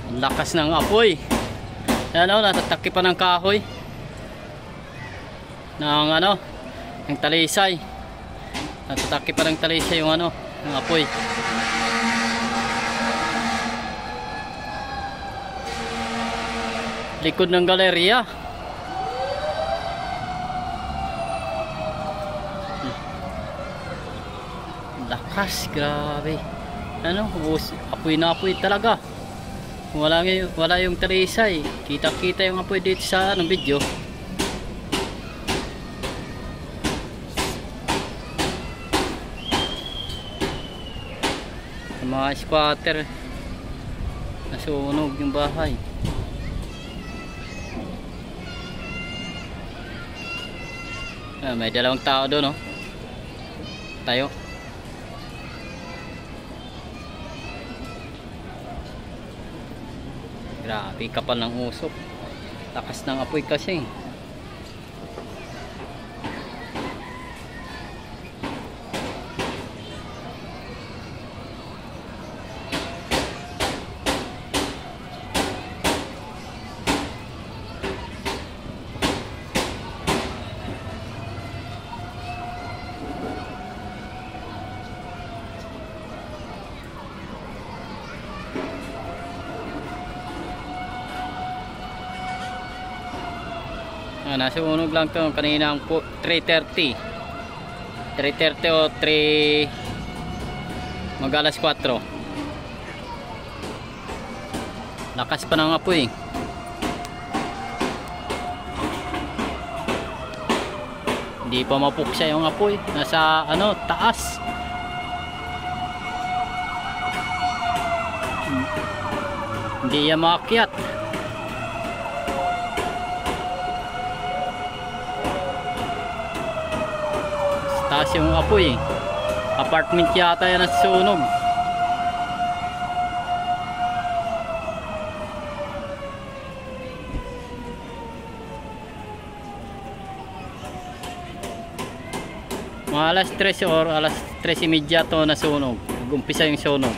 Ang lakas ng apoy. Ayan o, natatakip pa ng kahoy ng ng talisay. Natatakip pa ng talisay yung ng apoy. Likod ng galerya. Lakas, grabe. Apoy na apoy talaga. Wala yung talisay. Kita-kita yung apoy dito sa video. Sa mga squatter, nasunog yung bahay. May dalawang tao doon, tayo. Grabe, kapal ng usok. Lakas ng apoy kasi. Nasunog lang to kanina ang 3:30 o 3 mag-alas 4. Lakas pa ng apoy. Hindi pa mapuksa yung apoy. Nasa taas. Hindi yan maakyat. Taas yung apoy. Apartment yata yan na sunog. Mga alas 3 or alas 3:30 to na sunog. Nag-umpisa yung sunog.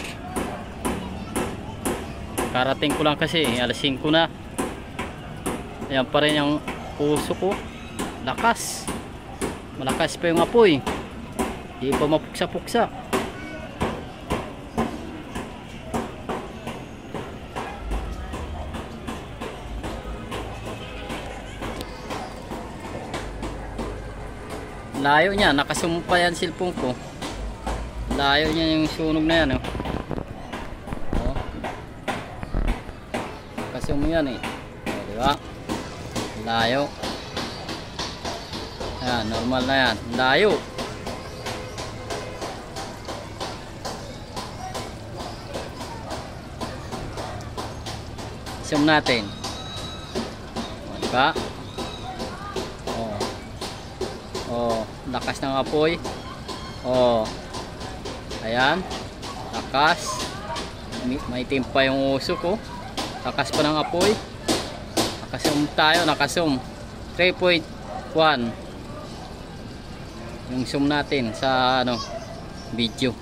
Karating ko lang kasi alas 5 na. Ayan pa rin yung puso ko. Lakas. Malakas pa yung apoy. Hindi pa mapuksa-puksa. Layo niya. Nakasumpa yan cellphone ko. Layo niya yung sunog na yan. Nakasum yan diba? Layo. Ayan, normal na yan. Layo. Zoom natin. Diba? Lakas ng apoy. Ayan. Lakas. May timpa yung uso ko. Lakas pa ng apoy. Nakasum tayo. Nakasum. 3.1. Yung zoom natin sa video.